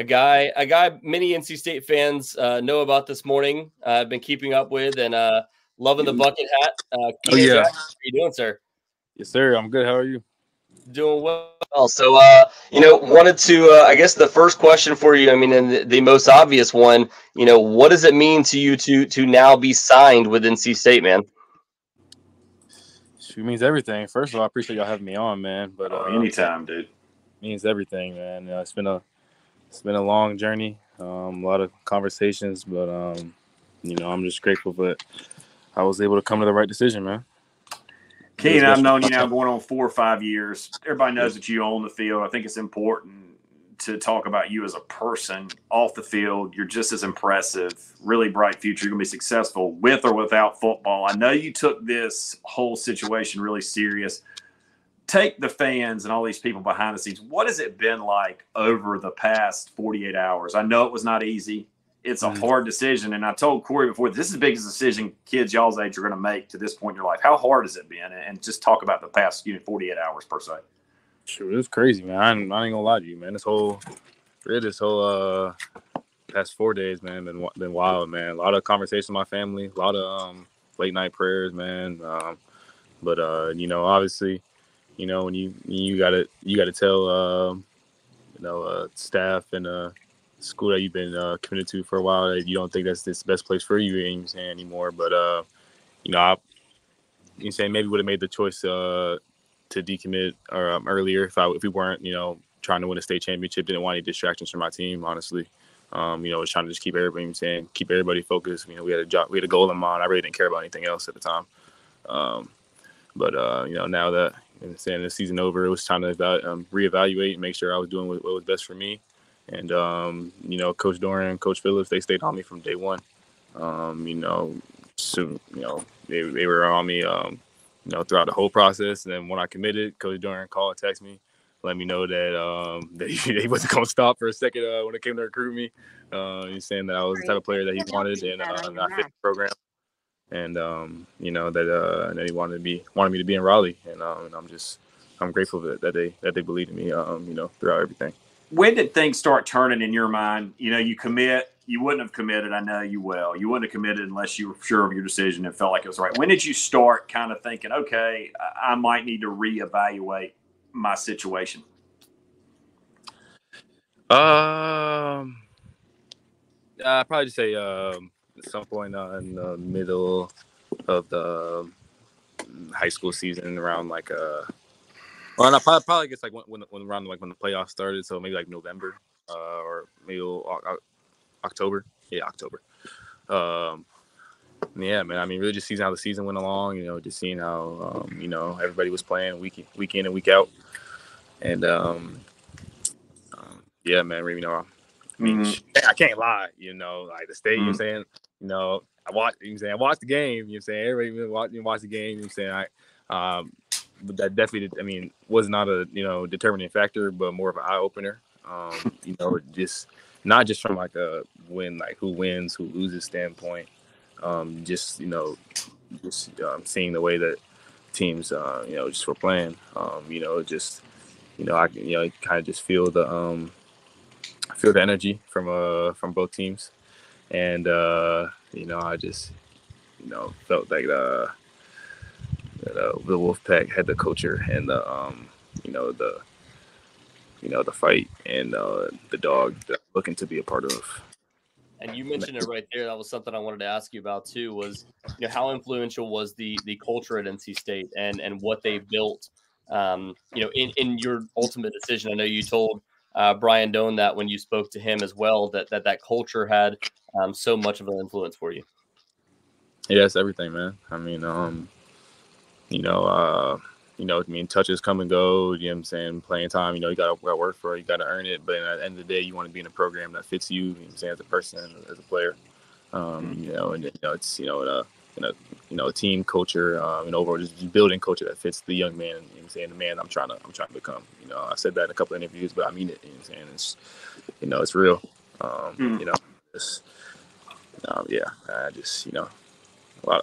a guy many NC State fans know about this morning. I've been keeping up with and loving the bucket hat. Keenan Jackson, how you doing, sir? Yes, sir. I'm good. How are you? Doing well. So, wanted to, I guess the first question for you, I mean, and the most obvious one, what does it mean to you to now be signed with NC State, man? It means everything. First of all, I appreciate y'all having me on, man. But anytime, dude. Means everything, man. It's been a long journey, a lot of conversations, but I'm just grateful that I was able to come to the right decision, man. Keenan, I've known you now going on 4 or 5 years. Everybody knows that you own the field. I think it's important to talk about you as a person off the field. You're just as impressive, really bright future. You're going to be successful with or without football. I know you took this whole situation really serious. Take the fans and all these people behind the scenes. What has it been like over the past 48 hours? I know it was not easy. It's a hard decision. And I told Corey before, this is the biggest decision kids y'all's age are going to make to this point in your life. How hard has it been? And just talk about the past 48 hours per se. Sure, it was crazy, man. I ain't gonna lie to you, man. This whole past 4 days, man, been wild, man. A lot of conversation with my family, a lot of late night prayers, man. But obviously, when you gotta tell staff and school that you've been committed to for a while that you don't think that's the best place for you anymore. But maybe would have made the choice to decommit earlier if we weren't trying to win a state championship. Didn't want any distractions from my team, honestly. Was trying to just keep everybody focused. We had a job, we had a goal in mind. I really didn't care about anything else at the time. But now that the season over, it was time to reevaluate and make sure I was doing what was best for me. And Coach Doran, Coach Phillips, they stayed on me from day one. They were on me throughout the whole process. And then when I committed, Coach Doran called and texted me, let me know that he wasn't going to stop for a second when it came to recruit me. He's saying that I was the type of player that he wanted and I fit the program. And that he wanted me to be in Raleigh. And I'm grateful that they believed in me throughout everything. When did things start turning in your mind? You commit. You wouldn't have committed. I know you well. You wouldn't have committed unless you were sure of your decision and felt like it was right. When did you start kind of thinking, okay, I might need to reevaluate my situation? I'd probably just say at some point in the middle of the high school season, around I probably guess when around when the playoffs started, so maybe November or maybe October. Yeah, October. Yeah, man. I mean, really just seeing how the season went along. Just seeing how everybody was playing week in and week out, and yeah, man. I mean, I can't lie. The state. You know what I'm saying? I watched the game. Everybody watched the game. You know what I'm saying? But that definitely, was not a determining factor, but more of an eye opener. Just not just from a win, who wins, who loses standpoint. Just seeing the way that teams, just were playing. I kind of just feel the energy from both teams, and I just felt like the Wolfpack had the culture and the fight and the dog that I'm looking to be a part of. And you mentioned it right there. That was something I wanted to ask you about too. Was how influential was the culture at NC State and what they built? In your ultimate decision. I know you told Brian Doan that when you spoke to him as well, that culture had so much of an influence for you. Yeah, it's everything, man. I mean, touches come and go, you know what I'm saying? Playing time, you got to work for it, you got to earn it. But at the end of the day, you want to be in a program that fits you, you know what I'm saying, as a person, as a player. It's, a team culture, and overall just building culture that fits the young man, you know what I'm saying, the man I'm trying to become. I said that in a couple of interviews, but I mean it, you know what I'm saying? It's, it's real. I just, a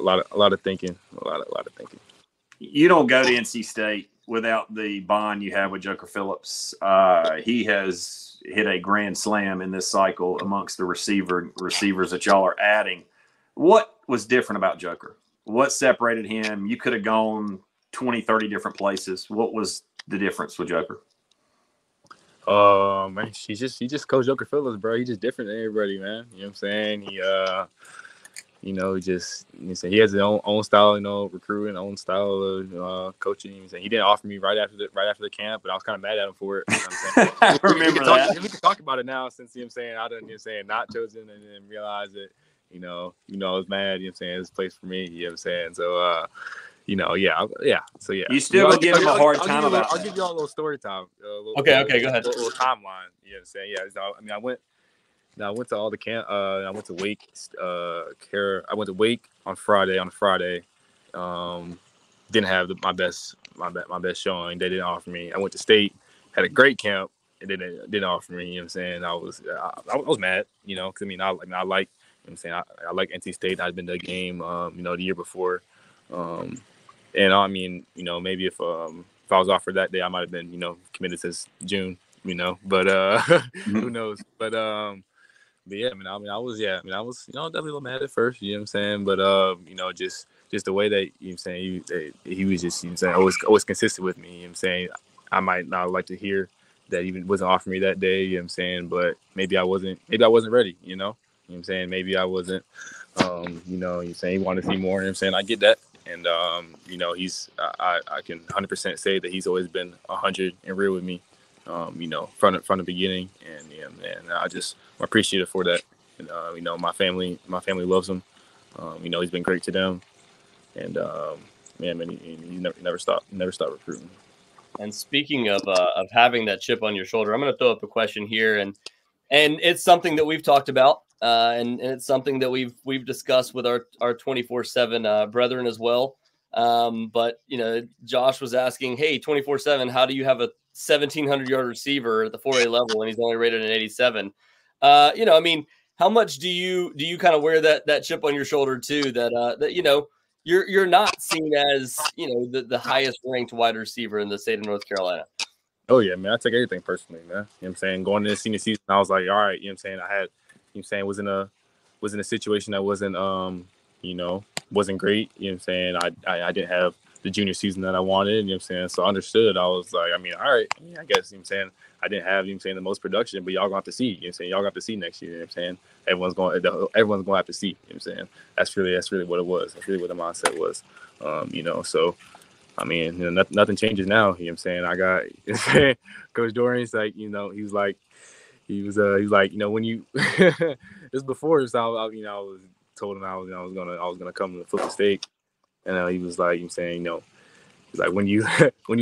lot of thinking, a lot of thinking. You don't go to NC State without the bond you have with Joker Phillips. He has hit a grand slam in this cycle amongst the receivers that y'all are adding. What was different about Joker? What separated him? You could have gone 20, 30 different places. What was the difference with Joker? Man, he just Coach Joker Phillips, bro. He's just different than everybody, man. You know what I'm saying? He he has his own style, recruiting, own style of coaching. He didn't offer me right after the camp, but I was kind of mad at him for it. You know what I'm saying? I remember that. We can talk about it now since, I done, not chosen and then realize that, I was mad, this place for me, you know what I'm saying? So, yeah. So, yeah. You still gonna give him a hard time about I'll give you all a little story time. Okay, go ahead. A little timeline, you know what I'm saying? Yeah, so, I went to all the camp. I went to Wake. I went to Wake on Friday. Didn't have my best showing. They didn't offer me. I went to State. Had a great camp. And then they didn't offer me. You know what I'm saying? I was mad. Because I like. You know what I'm saying? I like NC State. I'd been to a game. The year before. And maybe if I was offered that day, I might have been committed since June. But who knows? But yeah, I was definitely a little mad at first, you know what I'm saying? But, just the way that, you know what I'm saying, he was just, you know what I'm saying, always consistent with me, you know what I'm saying? I might not like to hear that he wasn't offering me that day, you know what I'm saying? But maybe I wasn't ready, you know what I'm saying? Maybe I wasn't, you're saying he wanted to see more, you know what I'm saying? I get that. And, I can 100% say that he's always been 100 and real with me. From the beginning, and I'm appreciative for that. And my family loves him. He's been great to them, and he never stopped recruiting. And speaking of having that chip on your shoulder, I'm going to throw up a question here, and it's something that we've talked about, and it's something that we've discussed with our 24/7 brethren as well. But Josh was asking, hey, 24/7, how do you have a 1,700-yard receiver at the 4A level and he's only rated an 87? How much do you kind of wear that chip on your shoulder too? That you're not seen as the highest ranked wide receiver in the state of North Carolina. Oh yeah, man, I take everything personally, man. You know what I'm saying? Going into the senior season, I was like, all right, you know what I'm saying? I had, was in a situation that wasn't wasn't great. You know what I'm saying? I didn't have the junior season that I wanted, you know what I'm saying? So I understood. I was like, all right, yeah, I guess, you know what I'm saying? I didn't have, you know what I'm saying, the most production, but y'all gonna have to see, you know what I'm saying? Y'all gonna have to see next year, you know what I'm saying? Everyone's gonna have to see, you know what I'm saying? That's really what it was. That's really what the mindset was. So nothing changes now, you know what I'm saying? I got, you know what I'm saying? Coach Doran, he's like, he was like, when you this before, so I was told him I was gonna come to Florida State. And he was like, you know what I'm saying, he's like, when you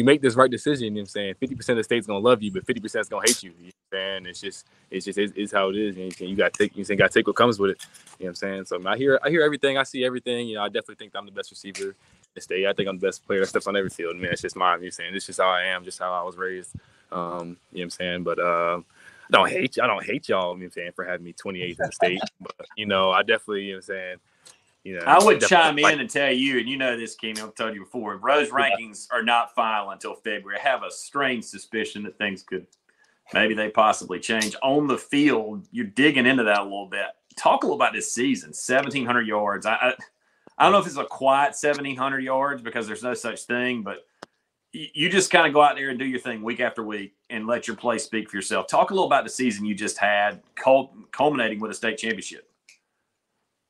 make this right decision, you know what I'm saying, 50% of the state's gonna love you, but 50% is gonna hate you. You know what I'm saying? It's how it is. And you gotta take what comes with it. You know what I'm saying? So I hear everything, I see everything. I definitely think I'm the best receiver in the state. I think I'm the best player that steps on every field. Man, it's just mine. You know what I'm saying? It's just how I am, just how I was raised. You know what I'm saying? But I don't hate y'all, you know what I'm saying, for having me 28th in the state. But I definitely, you know what I'm saying. I would chime in and tell you, and this, Keenan, I've told you before, Rose rankings are not final until February. I have a strange suspicion that things maybe they possibly change. On the field, you're digging into that a little bit. Talk a little about this season, 1,700 yards. I don't know if it's a quiet 1,700 yards because there's no such thing, but you just kind of go out there and do your thing week after week and let your play speak for yourself. Talk a little about the season you just had, culminating with a state championship.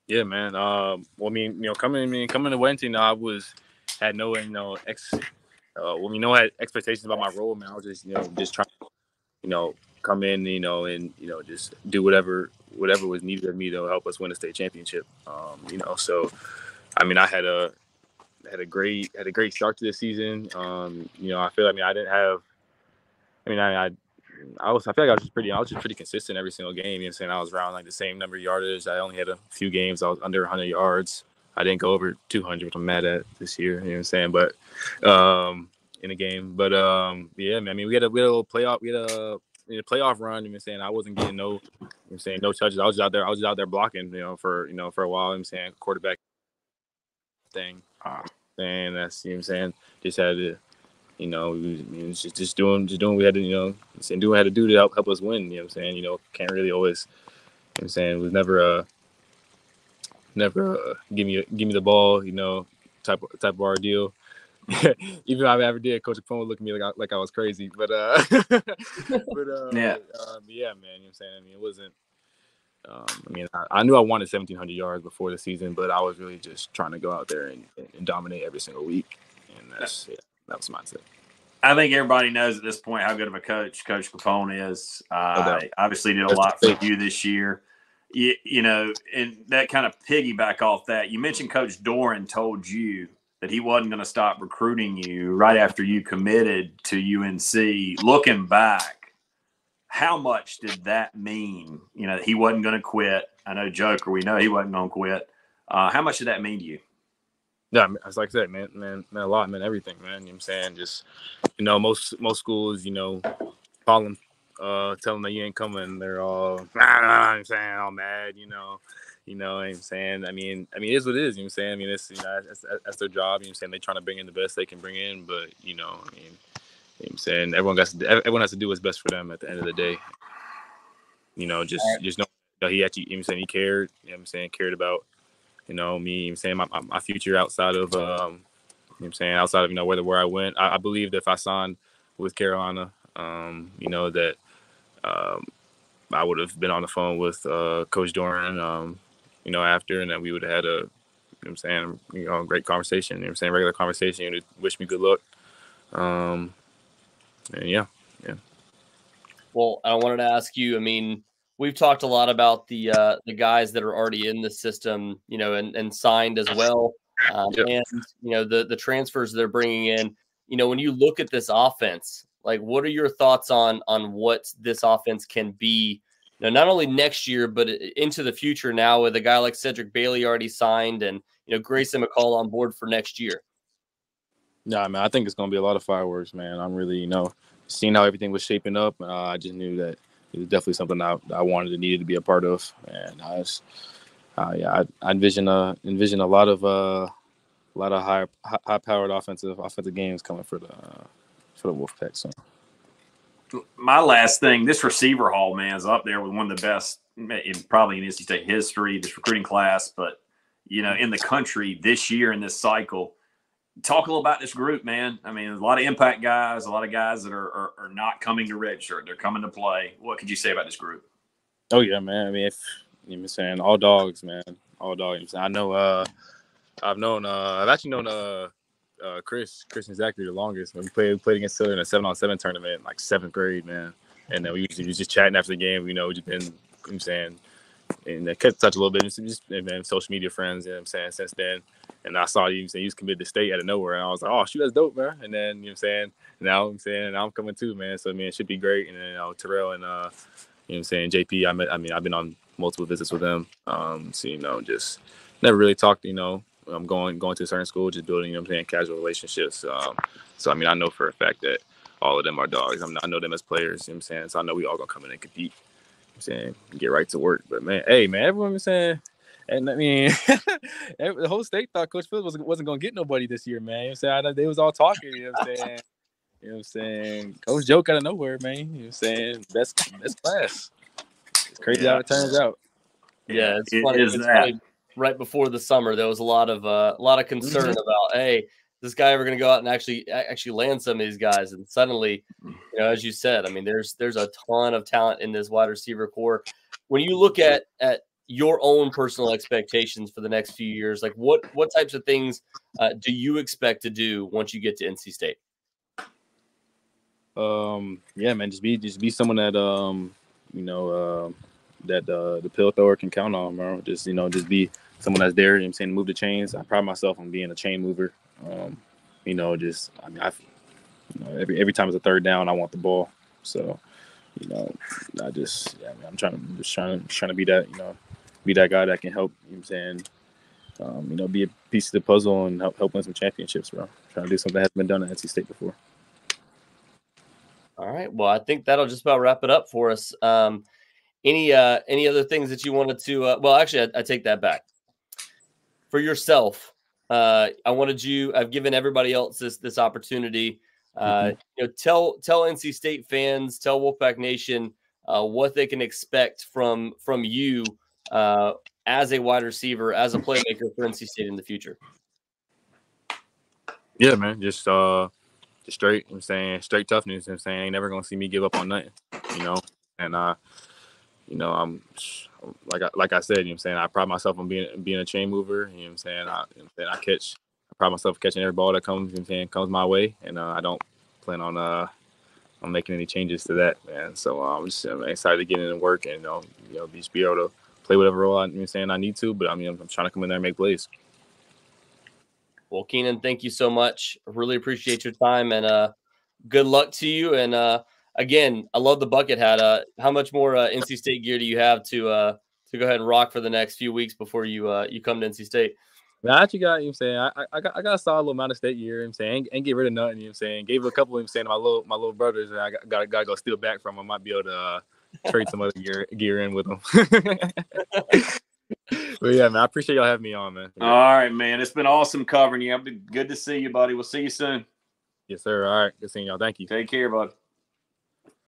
Yeah, man. Coming to Wednesday, I had no had expectations about my role, man. I was just trying to, come in, and just do whatever was needed of me to help us win the state championship. So I had a great start to the season. I feel I didn't have. I feel like I was just pretty consistent every single game. You know what I'm saying? I was around like the same number of yardage. I only had a few games I was under 100 yards. I didn't go over 200, which I'm mad at this year. You know what I'm saying? But in a game. But yeah, man. We had a little playoff. We had a playoff run. You know what I'm saying? I wasn't getting no touches. I was out there blocking. For a while. You know what I'm saying? Quarterback thing. And that's, you know what I'm saying? Just had to, you know, we was just doing what we had to, you know, doing what we had to do to help us win. You know what I'm saying? You know, can't really always. You know what I'm saying? It was never give me the ball, you know, type of ordeal. Even if I ever did, Coach Capone would look at me like I was crazy. But yeah, man, you know what I'm saying? I mean, it wasn't. I mean, I knew I wanted 1,700 yards before the season, but I was really just trying to go out there and dominate every single week, and that was my mindset. I think everybody knows at this point how good of a coach Coach Capone is. Obviously did a lot for you this year. You know, and that kind of piggyback off that, you mentioned Coach Doran told you that he wasn't going to stop recruiting you right after you committed to UNC. Looking back, how much did that mean? You know, he wasn't going to quit. I know Joker, we know he wasn't going to quit. How much did that mean to you? Yeah, it's like I said, man, a lot, man, everything, man. You know what I'm saying? Just, you know, most schools, you know, call them, tell them that you ain't coming. They're all, I'm saying, all mad, you know what I'm saying? I mean, it is what it is, you know what I'm saying? I mean, it's, you know, that's their job, you know what I'm saying? They're trying to bring in the best they can bring in, but, you know, I mean, you know what I'm saying? Everyone has to do what's best for them at the end of the day. You know, just know he actually, you know what I'm saying, he cared, you know what I'm saying, cared about, you know, me, you know what I'm saying, my future outside of, you know what I'm saying, outside of, you know, where I went. I believe that if I signed with Carolina, you know, that I would have been on the phone with Coach Doran, you know, after, and that we would have had a, you know what I'm saying, you know, great conversation, you know what I'm saying, regular conversation, and wish me good luck. And yeah. Well, I wanted to ask you, I mean, we've talked a lot about the guys that are already in the system, you know, and signed as well. Yep. And, you know, the transfers they're bringing in, you know, when you look at this offense, like, what are your thoughts on what this offense can be, you know, not only next year, but into the future now with a guy like Cedric Bailey already signed and, you know, Grayson McCall on board for next year? Nah, man, I think it's going to be a lot of fireworks, man. I'm really, you know, seeing how everything was shaping up. I just knew that it was definitely something I wanted and needed to be a part of. And I envision a lot of high-powered offensive games coming for the Wolfpack. So, my last thing, this receiver haul, man, is up there with one of the best, probably in NC State history, this recruiting class, but, you know, in the country this year in this cycle. Talk a little about this group, man. I mean, a lot of impact guys, a lot of guys that are not coming to redshirt. They're coming to play. What could you say about this group? Oh, yeah, man. I mean, if you know what I'm saying, all dogs, man. All dogs. I know I've actually known Chris and Zachary the longest. We played against each other in a 7-on-7 tournament in like 7th grade, man. And then we usually just chatting after the game. You know, we just been, you know what I'm saying, and that kept touch a little bit. Just man, social media friends, you know what I'm saying, since then. And I saw you was committed to State out of nowhere. And I was like, oh, shoot, that's dope, man. And then, you know what I'm saying, now I'm coming too, man. So, I mean, it should be great. And then, you know, Terrell and, you know what I'm saying, JP, I've been on multiple visits with them. So, you know, just never really talked, you know. I'm going to a certain school, just building, you know what I'm saying, casual relationships. So, I mean, I know for a fact that all of them are dogs. I know them as players, you know what I'm saying. So I know we all going to come in and compete. Saying get right to work, but man, hey man, everyone was saying, and I mean, the whole state thought Coach Phillips wasn't gonna get nobody this year, man. You know what I'm saying, they was all talking, you know what I'm saying, Coach joke out of nowhere, man. You know what I'm saying, best class. It's crazy how it turns out. Yeah, it's funny. It's funny. Right before the summer, there was a lot of concern about, hey, this guy ever going to go out and actually land some of these guys? And suddenly, you know, as you said, I mean, there's a ton of talent in this wide receiver core. When you look at your own personal expectations for the next few years, like what types of things do you expect to do once you get to NC State? Yeah, man, just be someone that you know that the pill thrower can count on, bro. Just, you know, just be someone that's there, you know what I'm saying, move the chains. I pride myself on being a chain mover. You know, just, I mean, you know, every time it's a third down, I want the ball. So, you know, I'm trying to be that, you know, be that guy that can help, you know what I'm saying, you know, be a piece of the puzzle and help win some championships, bro. Trying to do something that hasn't been done at NC State before. All right. Well, I think that'll just about wrap it up for us. Any other things that you wanted to? Well, actually, I take that back. For yourself, I've given everybody else this opportunity. Tell NC State fans, tell Wolfpack Nation what they can expect from you as a wide receiver, as a playmaker for NC State in the future. Yeah, man, just straight. I'm saying straight toughness. I'm saying ain't never gonna see me give up on nothing. And I'm like I said. I'm saying I pride myself on being a chain mover. I'm saying I pride myself catching every ball that comes. Comes my way, and I don't plan on making any changes to that, man. So I'm excited to get in and work, and just be able to play whatever role I need to. But I'm trying to come in there and make plays. Well, Keenan, thank you so much. I really appreciate your time, and good luck to you. And again, I love the bucket hat. How much more NC State gear do you have to go ahead and rock for the next few weeks before you come to NC State? I actually got, I got a solid little amount of state gear. Ain't get rid of nothing. Gave a couple. To my little brothers, and I gotta go steal back from them. I might be able to trade some other gear in with them. But yeah, man, I appreciate y'all having me on, man. All right, man. It's been awesome covering you. Good to see you, buddy. We'll see you soon. Yes, sir. All right. Good seeing y'all. Thank you. Take care, bud.